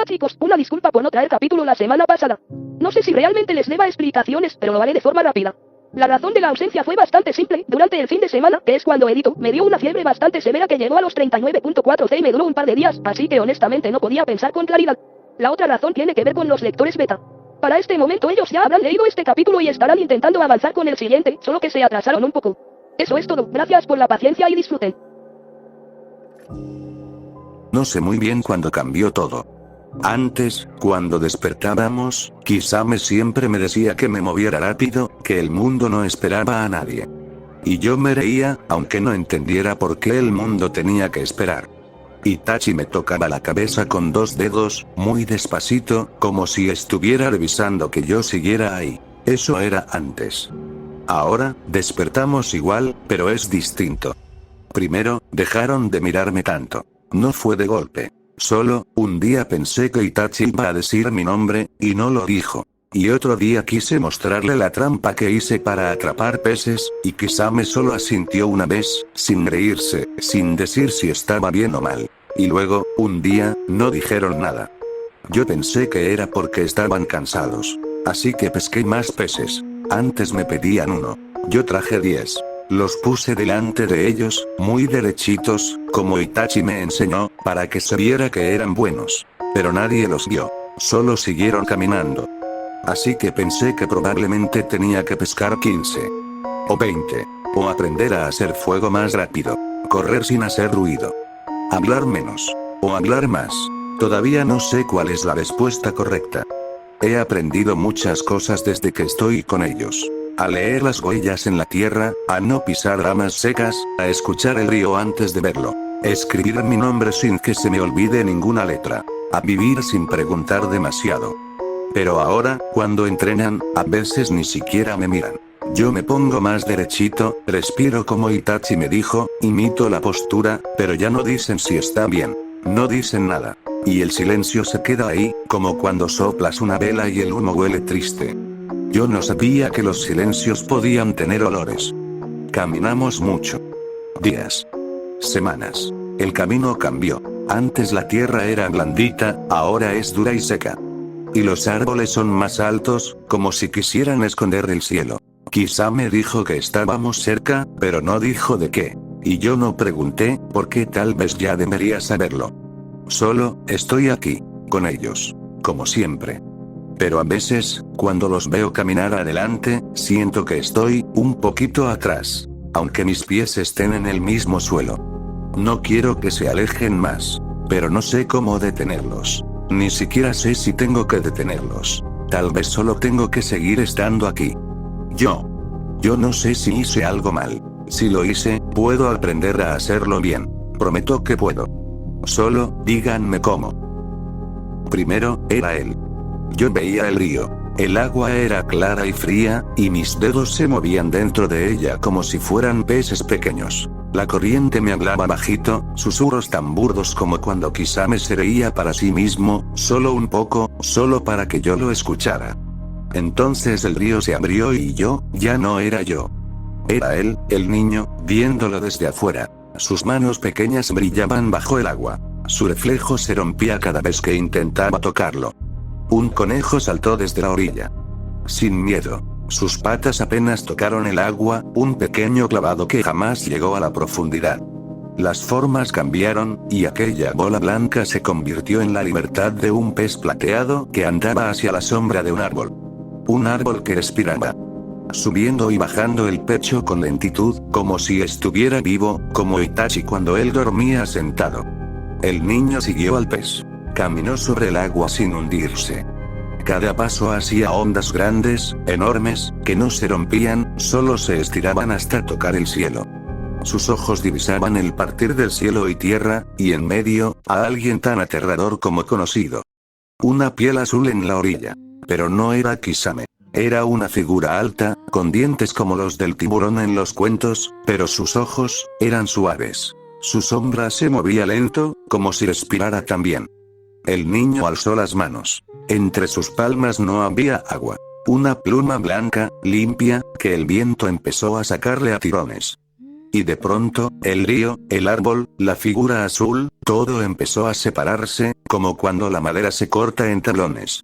Hola chicos, una disculpa por no traer capítulo la semana pasada. No sé si realmente les deba explicaciones, pero lo haré de forma rápida. La razón de la ausencia fue bastante simple. Durante el fin de semana, que es cuando edito, me dio una fiebre bastante severa que llegó a los 39.4 y me duró un par de días, así que honestamente no podía pensar con claridad. La otra razón tiene que ver con los lectores beta. Para este momento ellos ya habrán leído este capítulo y estarán intentando avanzar con el siguiente, solo que se atrasaron un poco. Eso es todo, gracias por la paciencia y disfruten. No sé muy bien cuándo cambió todo. Antes, cuando despertábamos, Kisame siempre me decía que me moviera rápido, que el mundo no esperaba a nadie. Y yo me reía, aunque no entendiera por qué el mundo tenía que esperar. Itachi me tocaba la cabeza con 2 dedos, muy despacito, como si estuviera revisando que yo siguiera ahí. Eso era antes. Ahora, despertamos igual, pero es distinto. Primero, dejaron de mirarme tanto. No fue de golpe. Solo, un día pensé que Itachi iba a decir mi nombre, y no lo dijo. Y otro día quise mostrarle la trampa que hice para atrapar peces, y Kisame solo asintió una vez, sin reírse, sin decir si estaba bien o mal. Y luego, un día, no dijeron nada. Yo pensé que era porque estaban cansados. Así que pesqué más peces. Antes me pedían 1. Yo traje 10. Los puse delante de ellos, muy derechitos, como Itachi me enseñó, para que se viera que eran buenos. Pero nadie los vio. Solo siguieron caminando. Así que pensé que probablemente tenía que pescar 15. O 20. O aprender a hacer fuego más rápido. Correr sin hacer ruido. Hablar menos. O hablar más. Todavía no sé cuál es la respuesta correcta. He aprendido muchas cosas desde que estoy con ellos. A leer las huellas en la tierra, a no pisar ramas secas, a escuchar el río antes de verlo. Escribir mi nombre sin que se me olvide ninguna letra. A vivir sin preguntar demasiado. Pero ahora, cuando entrenan, a veces ni siquiera me miran. Yo me pongo más derechito, respiro como Itachi me dijo, imito la postura, pero ya no dicen si está bien. No dicen nada. Y el silencio se queda ahí, como cuando soplas una vela y el humo huele triste. Yo no sabía que los silencios podían tener olores. Caminamos mucho. Días. Semanas. El camino cambió. Antes la tierra era blandita, ahora es dura y seca. Y los árboles son más altos, como si quisieran esconder el cielo. Kisame dijo que estábamos cerca, pero no dijo de qué. Y yo no pregunté, porque tal vez ya debería saberlo. Solo, estoy aquí, con ellos. Como siempre. Pero a veces, cuando los veo caminar adelante, siento que estoy un poquito atrás. Aunque mis pies estén en el mismo suelo. No quiero que se alejen más. Pero no sé cómo detenerlos. Ni siquiera sé si tengo que detenerlos. Tal vez solo tengo que seguir estando aquí. Yo no sé si hice algo mal. Si lo hice, puedo aprender a hacerlo bien. Prometo que puedo. Solo, díganme cómo. Primero, era él. Yo veía el río. El agua era clara y fría, y mis dedos se movían dentro de ella como si fueran peces pequeños. La corriente me hablaba bajito, susurros tan burdos como cuando Kisame se reía para sí mismo, solo un poco, solo para que yo lo escuchara. Entonces el río se abrió y yo, ya no era yo. Era él, el niño, viéndolo desde afuera. Sus manos pequeñas brillaban bajo el agua. Su reflejo se rompía cada vez que intentaba tocarlo. Un conejo saltó desde la orilla. Sin miedo. Sus patas apenas tocaron el agua, un pequeño clavado que jamás llegó a la profundidad. Las formas cambiaron, y aquella bola blanca se convirtió en la libertad de un pez plateado que andaba hacia la sombra de un árbol. Un árbol que respiraba. Subiendo y bajando el pecho con lentitud, como si estuviera vivo, como Itachi cuando él dormía sentado. El niño siguió al pez. Caminó sobre el agua sin hundirse. Cada paso hacía ondas grandes, enormes, que no se rompían, solo se estiraban hasta tocar el cielo. Sus ojos divisaban el partir del cielo y tierra, y en medio, a alguien tan aterrador como conocido. Una piel azul en la orilla. Pero no era Kisame. Era una figura alta, con dientes como los del tiburón en los cuentos, pero sus ojos, eran suaves. Su sombra se movía lento, como si respirara también. El niño alzó las manos. Entre sus palmas no había agua. Una pluma blanca, limpia, que el viento empezó a sacarle a tirones. Y de pronto, el río, el árbol, la figura azul, todo empezó a separarse, como cuando la madera se corta en tablones.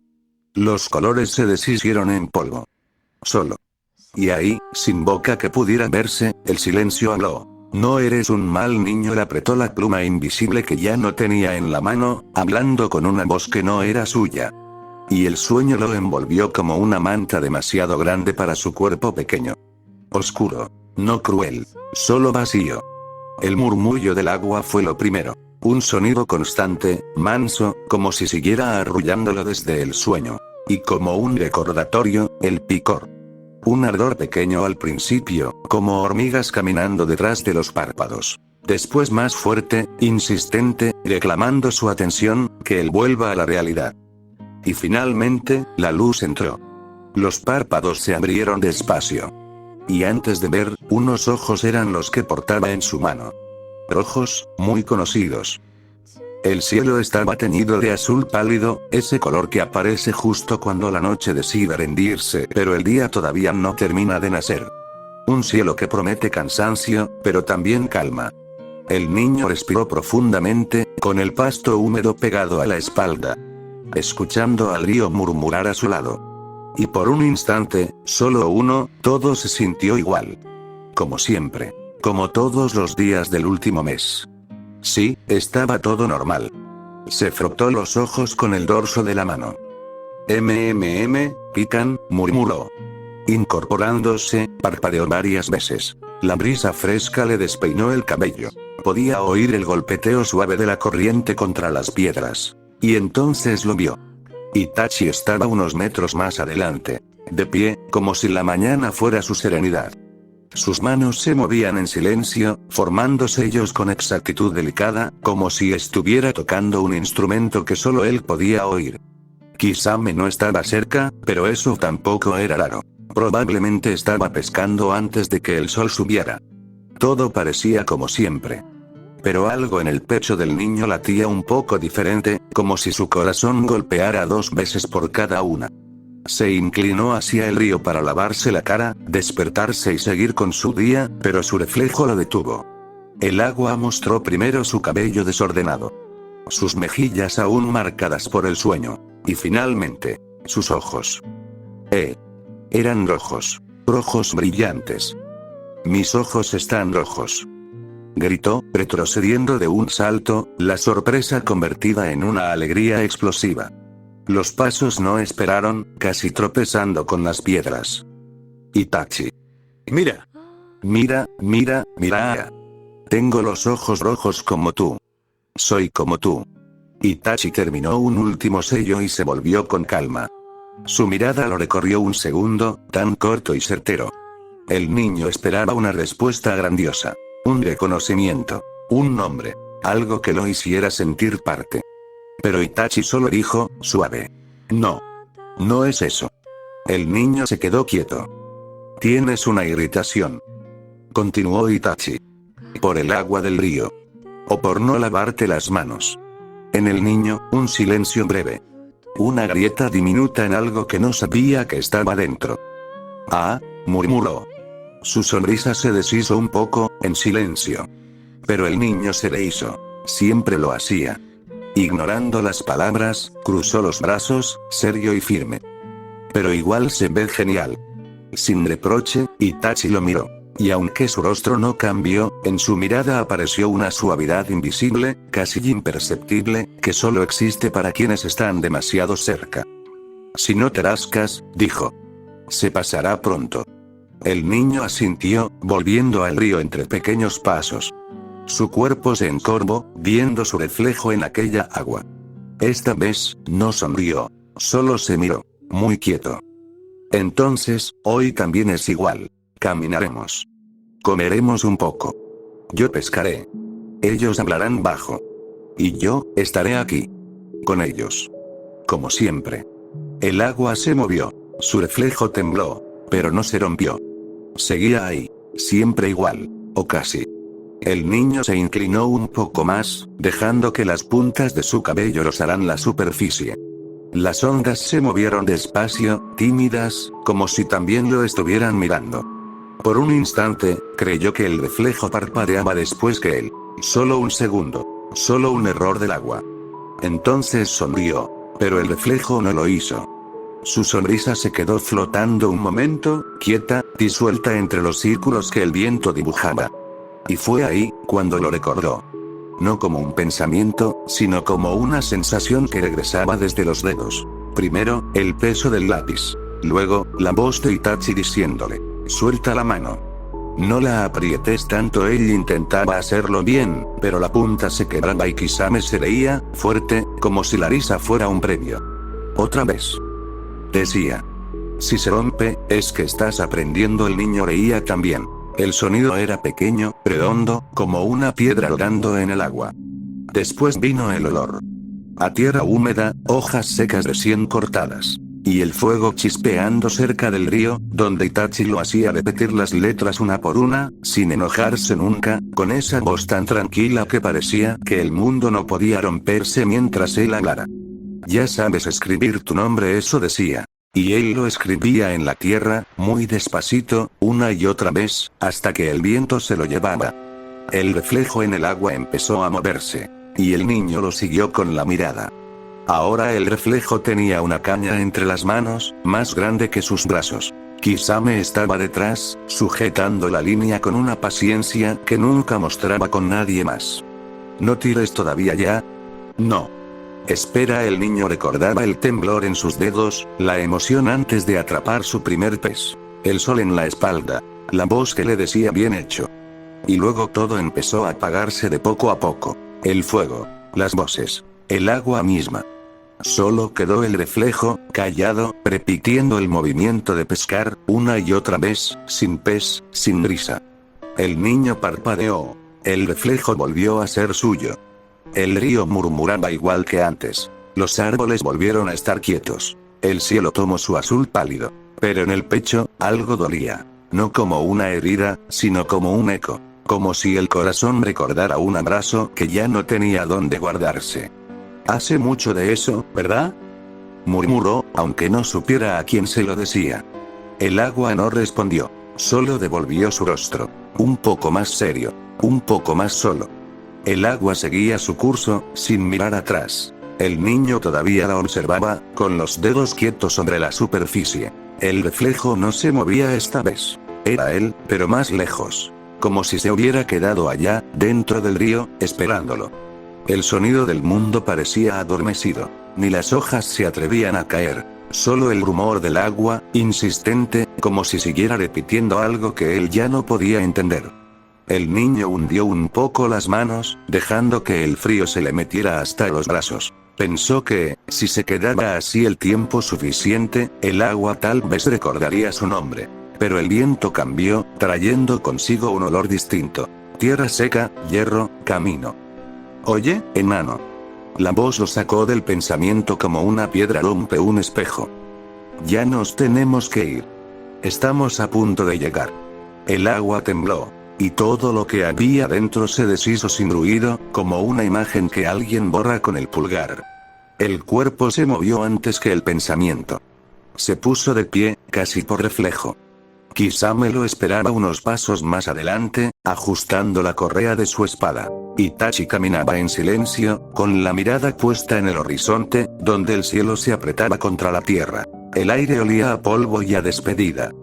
Los colores se deshicieron en polvo. Solo. Y ahí, sin boca que pudiera verse, el silencio habló. No eres un mal niño. Le apretó la pluma invisible que ya no tenía en la mano, hablando con una voz que no era suya. Y el sueño lo envolvió como una manta demasiado grande para su cuerpo pequeño. Oscuro. No cruel. Solo vacío. El murmullo del agua fue lo primero. Un sonido constante, manso, como si siguiera arrullándolo desde el sueño. Y como un recordatorio, el picor. Un ardor pequeño al principio, como hormigas caminando detrás de los párpados. Después más fuerte, insistente, reclamando su atención, que él vuelva a la realidad. Y finalmente, la luz entró. Los párpados se abrieron despacio. Y antes de ver, unos ojos eran los que portaba en su mano. Ojos, muy conocidos. El cielo estaba teñido de azul pálido, ese color que aparece justo cuando la noche decide rendirse, pero el día todavía no termina de nacer. Un cielo que promete cansancio, pero también calma. El niño respiró profundamente, con el pasto húmedo pegado a la espalda. Escuchando al río murmurar a su lado. Y por un instante, solo uno, todo se sintió igual. Como siempre. Como todos los días del último mes. Sí, estaba todo normal. Se frotó los ojos con el dorso de la mano. Pican, murmuró. Incorporándose, parpadeó varias veces. La brisa fresca le despeinó el cabello. Podía oír el golpeteo suave de la corriente contra las piedras. Y entonces lo vio. Itachi estaba unos metros más adelante. De pie, como si la mañana fuera su serenidad. Sus manos se movían en silencio, formando sellos con exactitud delicada, como si estuviera tocando un instrumento que solo él podía oír. Kisame no estaba cerca, pero eso tampoco era raro. Probablemente estaba pescando antes de que el sol subiera. Todo parecía como siempre. Pero algo en el pecho del niño latía un poco diferente, como si su corazón golpeara 2 veces por cada una. Se inclinó hacia el río para lavarse la cara, despertarse y seguir con su día, pero su reflejo lo detuvo. El agua mostró primero su cabello desordenado. Sus mejillas aún marcadas por el sueño. Y finalmente, sus ojos. Eran rojos. Rojos brillantes. Mis ojos están rojos. Gritó, retrocediendo de un salto, la sorpresa convertida en una alegría explosiva. Los pasos no esperaron, casi tropezando con las piedras. Itachi. Mira. Mira. Tengo los ojos rojos como tú. Soy como tú. Itachi terminó un último sello y se volvió con calma. Su mirada lo recorrió un segundo, tan corto y certero. El niño esperaba una respuesta grandiosa. Un reconocimiento. Un nombre. Algo que lo hiciera sentir parte. Pero Itachi solo dijo, suave. No. No es eso. El niño se quedó quieto. Tienes una irritación. Continuó Itachi. Por el agua del río. O por no lavarte las manos. En el niño, un silencio breve. Una grieta diminuta en algo que no sabía que estaba dentro. Ah, murmuró. Su sonrisa se deshizo un poco, en silencio. Pero el niño se rehizo. Siempre lo hacía. Ignorando las palabras, cruzó los brazos, serio y firme. Pero igual se ve genial. Sin reproche, Itachi lo miró. Y aunque su rostro no cambió, en su mirada apareció una suavidad invisible, casi imperceptible, que solo existe para quienes están demasiado cerca. Si no te rascas, dijo. Se pasará pronto. El niño asintió, volviendo al río entre pequeños pasos. Su cuerpo se encorvó, viendo su reflejo en aquella agua. Esta vez, no sonrió. Solo se miró, muy quieto. Entonces, hoy también es igual. Caminaremos. Comeremos un poco. Yo pescaré. Ellos hablarán bajo. Y yo, estaré aquí. Con ellos. Como siempre. El agua se movió. Su reflejo tembló. Pero no se rompió. Seguía ahí. Siempre igual. O casi. El niño se inclinó un poco más, dejando que las puntas de su cabello rozaran la superficie. Las ondas se movieron despacio, tímidas, como si también lo estuvieran mirando. Por un instante, creyó que el reflejo parpadeaba después que él. Solo un segundo. Solo un error del agua. Entonces sonrió. Pero el reflejo no lo hizo. Su sonrisa se quedó flotando un momento, quieta, disuelta entre los círculos que el viento dibujaba. Y fue ahí, cuando lo recordó. No como un pensamiento, sino como una sensación que regresaba desde los dedos. Primero, el peso del lápiz. Luego, la voz de Itachi diciéndole: suelta la mano. No la aprietes tanto. Él intentaba hacerlo bien, pero la punta se quebraba y Kisame se reía, fuerte, como si la risa fuera un premio. Otra vez. Decía. Si se rompe, es que estás aprendiendo. El niño reía también. El sonido era pequeño, redondo, como una piedra rodando en el agua. Después vino el olor. A tierra húmeda, hojas secas recién cortadas. Y el fuego chispeando cerca del río, donde Itachi lo hacía repetir las letras una por una, sin enojarse nunca, con esa voz tan tranquila que parecía que el mundo no podía romperse mientras él hablara. Ya sabes escribir tu nombre, eso decía. Y él lo escribía en la tierra, muy despacito, una y otra vez, hasta que el viento se lo llevaba. El reflejo en el agua empezó a moverse. Y el niño lo siguió con la mirada. Ahora el reflejo tenía una caña entre las manos, más grande que sus brazos. Kisame estaba detrás, sujetando la línea con una paciencia que nunca mostraba con nadie más. ¿No tires todavía ya? No. Espera. El niño recordaba el temblor en sus dedos, la emoción antes de atrapar su primer pez. El sol en la espalda. La voz que le decía bien hecho. Y luego todo empezó a apagarse de poco a poco. El fuego, las voces, el agua misma. Solo quedó el reflejo, callado, repitiendo el movimiento de pescar, una y otra vez, sin pez, sin risa. El niño parpadeó. El reflejo volvió a ser suyo. El río murmuraba igual que antes. Los árboles volvieron a estar quietos. El cielo tomó su azul pálido. Pero en el pecho, algo dolía. No como una herida, sino como un eco. Como si el corazón recordara un abrazo que ya no tenía dónde guardarse. Hace mucho de eso, ¿verdad? Murmuró, aunque no supiera a quién se lo decía. El agua no respondió. Solo devolvió su rostro. Un poco más serio. Un poco más solo. El agua seguía su curso, sin mirar atrás. El niño todavía la observaba, con los dedos quietos sobre la superficie. El reflejo no se movía esta vez. Era él, pero más lejos. Como si se hubiera quedado allá, dentro del río, esperándolo. El sonido del mundo parecía adormecido. Ni las hojas se atrevían a caer. Solo el rumor del agua, insistente, como si siguiera repitiendo algo que él ya no podía entender. El niño hundió un poco las manos, dejando que el frío se le metiera hasta los brazos. Pensó que, si se quedaba así el tiempo suficiente, el agua tal vez recordaría su nombre. Pero el viento cambió, trayendo consigo un olor distinto. Tierra seca, hierro, camino. Oye, enano. La voz lo sacó del pensamiento como una piedra rompe un espejo. Ya nos tenemos que ir. Estamos a punto de llegar. El agua tembló. Y todo lo que había dentro se deshizo sin ruido, como una imagen que alguien borra con el pulgar. El cuerpo se movió antes que el pensamiento. Se puso de pie, casi por reflejo. Kisame lo esperaba unos pasos más adelante, ajustando la correa de su espada. Itachi caminaba en silencio, con la mirada puesta en el horizonte, donde el cielo se apretaba contra la tierra. El aire olía a polvo y a despedida.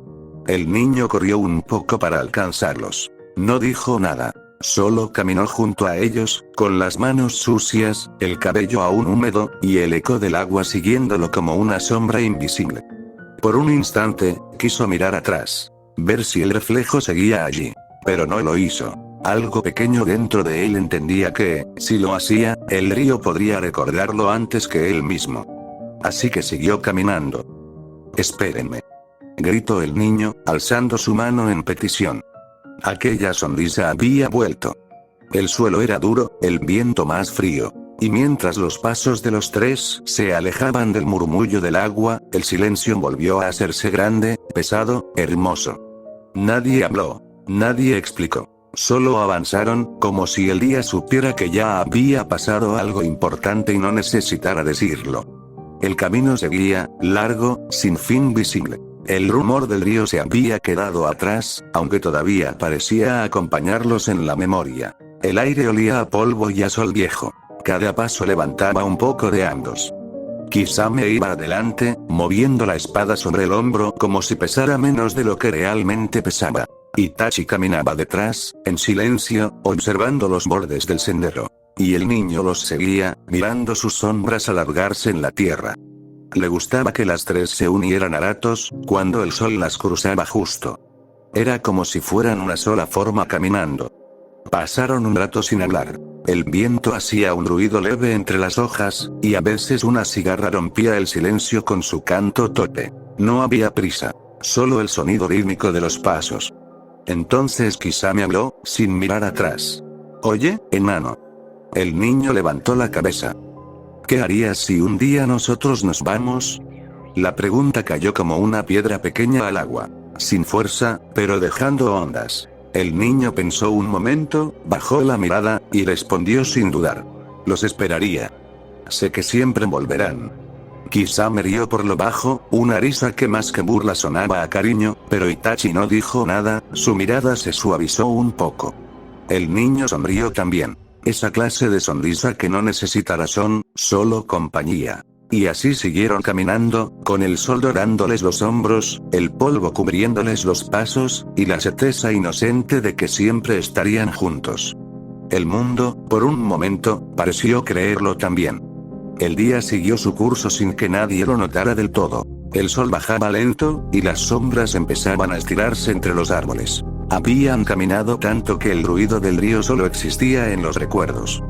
El niño corrió un poco para alcanzarlos. No dijo nada. Solo caminó junto a ellos, con las manos sucias, el cabello aún húmedo, y el eco del agua siguiéndolo como una sombra invisible. Por un instante, quiso mirar atrás. Ver si el reflejo seguía allí. Pero no lo hizo. Algo pequeño dentro de él entendía que, si lo hacía, el río podría recordarlo antes que él mismo. Así que siguió caminando. Espérenme. Gritó el niño, alzando su mano en petición. Aquella sonrisa había vuelto. El suelo era duro, el viento más frío. Y mientras los pasos de los tres se alejaban del murmullo del agua, el silencio volvió a hacerse grande, pesado, hermoso. Nadie habló. Nadie explicó. Solo avanzaron, como si el día supiera que ya había pasado algo importante y no necesitara decirlo. El camino seguía, largo, sin fin visible. El rumor del río se había quedado atrás, aunque todavía parecía acompañarlos en la memoria. El aire olía a polvo y a sol viejo. Cada paso levantaba un poco de ambos. Kisame iba adelante, moviendo la espada sobre el hombro como si pesara menos de lo que realmente pesaba. Itachi caminaba detrás, en silencio, observando los bordes del sendero. Y el niño los seguía, mirando sus sombras alargarse en la tierra. Le gustaba que las tres se unieran a ratos, cuando el sol las cruzaba justo. Era como si fueran una sola forma caminando. Pasaron un rato sin hablar. El viento hacía un ruido leve entre las hojas, y a veces una cigarra rompía el silencio con su canto torpe. No había prisa, solo el sonido rítmico de los pasos. Entonces Kisame habló, sin mirar atrás. «Oye, enano». El niño levantó la cabeza. «¿Qué harías si un día nosotros nos vamos?» La pregunta cayó como una piedra pequeña al agua. Sin fuerza, pero dejando ondas. El niño pensó un momento, bajó la mirada, y respondió sin dudar. «Los esperaría. Sé que siempre volverán». Kisame rió por lo bajo, una risa que más que burla sonaba a cariño, pero Itachi no dijo nada, su mirada se suavizó un poco. El niño sonrió también. Esa clase de sonrisa que no necesita razón, solo compañía. Y así siguieron caminando, con el sol dorándoles los hombros, el polvo cubriéndoles los pasos, y la certeza inocente de que siempre estarían juntos. El mundo, por un momento, pareció creerlo también. El día siguió su curso sin que nadie lo notara del todo. El sol bajaba lento, y las sombras empezaban a estirarse entre los árboles. Habían caminado tanto que el ruido del río solo existía en los recuerdos.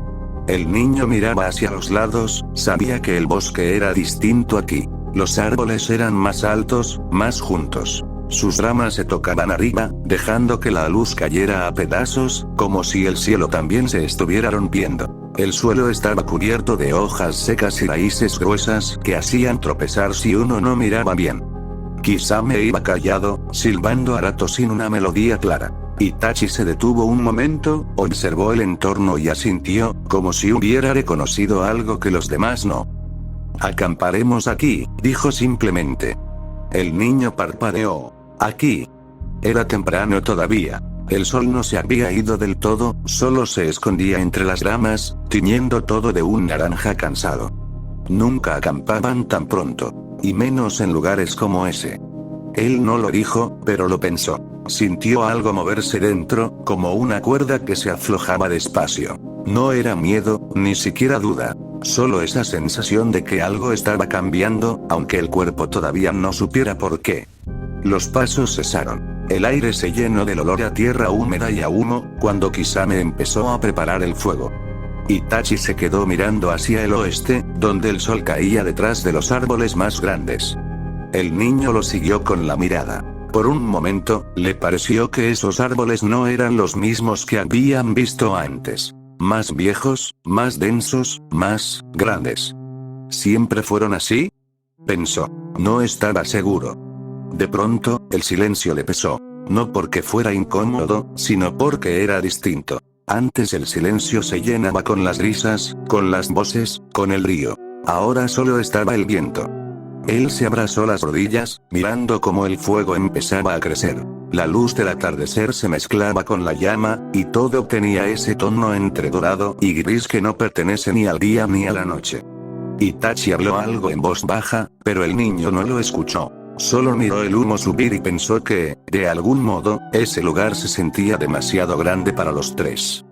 El niño miraba hacia los lados, sabía que el bosque era distinto aquí. Los árboles eran más altos, más juntos. Sus ramas se tocaban arriba, dejando que la luz cayera a pedazos, como si el cielo también se estuviera rompiendo. El suelo estaba cubierto de hojas secas y raíces gruesas que hacían tropezar si uno no miraba bien. Kisame iba callado, silbando a ratos sin una melodía clara. Itachi se detuvo un momento, observó el entorno y asintió, como si hubiera reconocido algo que los demás no. «Acamparemos aquí», dijo simplemente. El niño parpadeó. «Aquí». Era temprano todavía. El sol no se había ido del todo, solo se escondía entre las ramas, tiñendo todo de un naranja cansado. Nunca acampaban tan pronto. Y menos en lugares como ese. Él no lo dijo, pero lo pensó. Sintió algo moverse dentro, como una cuerda que se aflojaba despacio. No era miedo, ni siquiera duda. Solo esa sensación de que algo estaba cambiando, aunque el cuerpo todavía no supiera por qué. Los pasos cesaron. El aire se llenó del olor a tierra húmeda y a humo, cuando Kisame empezó a preparar el fuego. Itachi se quedó mirando hacia el oeste, donde el sol caía detrás de los árboles más grandes. El niño lo siguió con la mirada. Por un momento, le pareció que esos árboles no eran los mismos que habían visto antes. Más viejos, más densos, más grandes. ¿Siempre fueron así?, pensó. No estaba seguro. De pronto, el silencio le pesó. No porque fuera incómodo, sino porque era distinto. Antes el silencio se llenaba con las risas, con las voces, con el río. Ahora solo estaba el viento. Él se abrazó las rodillas, mirando cómo el fuego empezaba a crecer. La luz del atardecer se mezclaba con la llama, y todo tenía ese tono entre dorado y gris que no pertenece ni al día ni a la noche. Itachi habló algo en voz baja, pero el niño no lo escuchó. Solo miró el humo subir y pensó que, de algún modo, ese lugar se sentía demasiado grande para los tres.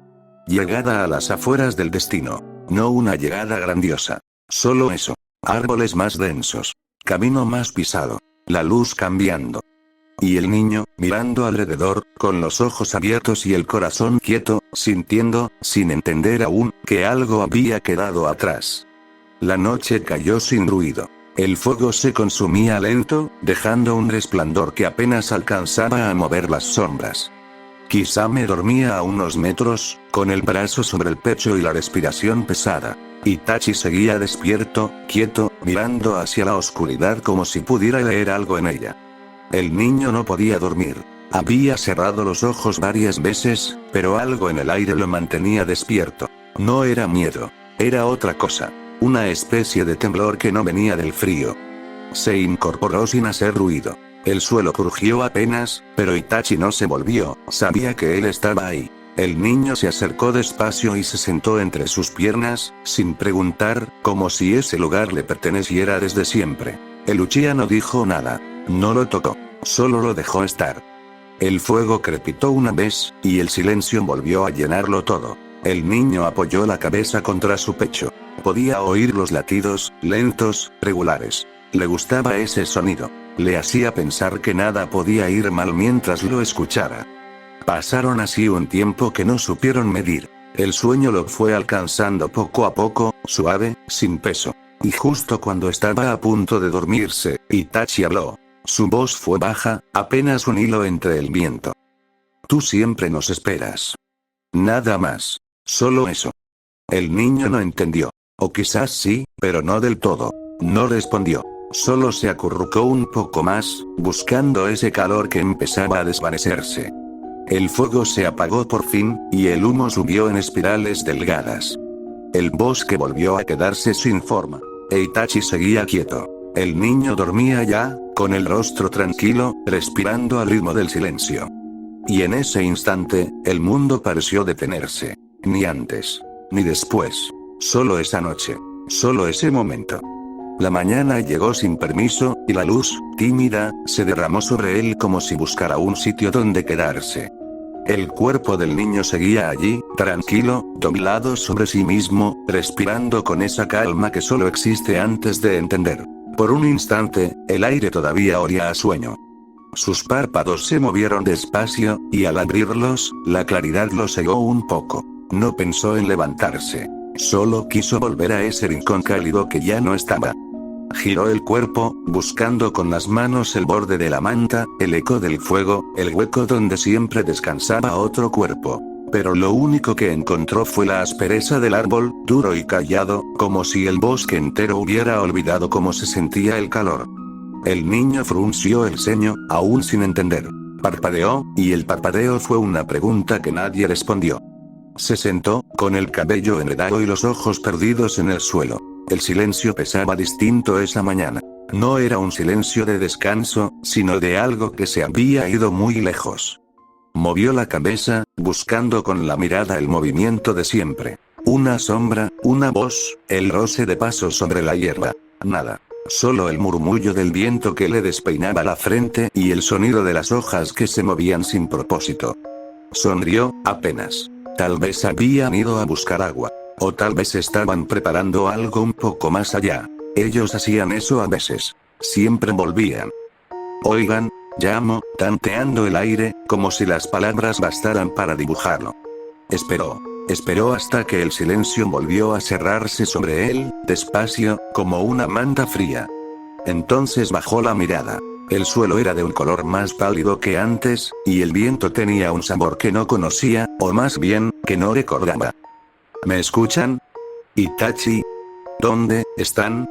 Llegada a las afueras del destino. No una llegada grandiosa. Solo eso. Árboles más densos. Camino más pisado. La luz cambiando. Y el niño, mirando alrededor, con los ojos abiertos y el corazón quieto, sintiendo, sin entender aún, que algo había quedado atrás. La noche cayó sin ruido. El fuego se consumía lento, dejando un resplandor que apenas alcanzaba a mover las sombras. Kisame dormía a unos metros, con el brazo sobre el pecho y la respiración pesada. Itachi seguía despierto, quieto, mirando hacia la oscuridad como si pudiera leer algo en ella. El niño no podía dormir. Había cerrado los ojos varias veces, pero algo en el aire lo mantenía despierto. No era miedo. Era otra cosa. Una especie de temblor que no venía del frío. Se incorporó sin hacer ruido. El suelo crujió apenas, pero Itachi no se volvió, sabía que él estaba ahí. El niño se acercó despacio y se sentó entre sus piernas, sin preguntar, como si ese lugar le perteneciera desde siempre. El Uchiha no dijo nada. No lo tocó. Solo lo dejó estar. El fuego crepitó una vez, y el silencio volvió a llenarlo todo. El niño apoyó la cabeza contra su pecho. Podía oír los latidos, lentos, regulares. Le gustaba ese sonido. Le hacía pensar que nada podía ir mal mientras lo escuchara. Pasaron así un tiempo que no supieron medir. El sueño lo fue alcanzando poco a poco, suave, sin peso. Y justo cuando estaba a punto de dormirse, Itachi habló. Su voz fue baja, apenas un hilo entre el viento. Tú siempre nos esperas. Nada más. Solo eso. El niño no entendió. O quizás sí, pero no del todo. No respondió. Solo se acurrucó un poco más, buscando ese calor que empezaba a desvanecerse. El fuego se apagó por fin, y el humo subió en espirales delgadas. El bosque volvió a quedarse sin forma. Itachi seguía quieto. El niño dormía ya, con el rostro tranquilo, respirando al ritmo del silencio. Y en ese instante, el mundo pareció detenerse. Ni antes, ni después. Solo esa noche. Solo ese momento. La mañana llegó sin permiso, y la luz, tímida, se derramó sobre él como si buscara un sitio donde quedarse. El cuerpo del niño seguía allí, tranquilo, doblado sobre sí mismo, respirando con esa calma que solo existe antes de entender. Por un instante, el aire todavía olía a sueño. Sus párpados se movieron despacio, y al abrirlos, la claridad lo cegó un poco. No pensó en levantarse. Solo quiso volver a ese rincón cálido que ya no estaba. Giró el cuerpo, buscando con las manos el borde de la manta, el eco del fuego, el hueco donde siempre descansaba otro cuerpo. Pero lo único que encontró fue la aspereza del árbol, duro y callado, como si el bosque entero hubiera olvidado cómo se sentía el calor. El niño frunció el ceño, aún sin entender. Parpadeó, y el parpadeo fue una pregunta que nadie respondió. Se sentó, con el cabello enredado y los ojos perdidos en el suelo. El silencio pesaba distinto esa mañana. No era un silencio de descanso, sino de algo que se había ido muy lejos. Movió la cabeza, buscando con la mirada el movimiento de siempre. Una sombra, una voz, el roce de pasos sobre la hierba. Nada. Solo el murmullo del viento que le despeinaba la frente y el sonido de las hojas que se movían sin propósito. Sonrió, apenas. Tal vez habían ido a buscar agua. O tal vez estaban preparando algo un poco más allá. Ellos hacían eso a veces. Siempre volvían. Oigan, llamó, tanteando el aire, como si las palabras bastaran para dibujarlo. Esperó hasta que el silencio volvió a cerrarse sobre él, despacio, como una manta fría. Entonces bajó la mirada. El suelo era de un color más pálido que antes, y el viento tenía un sabor que no conocía, o más bien, que no recordaba. ¿Me escuchan? Itachi. ¿Dónde están?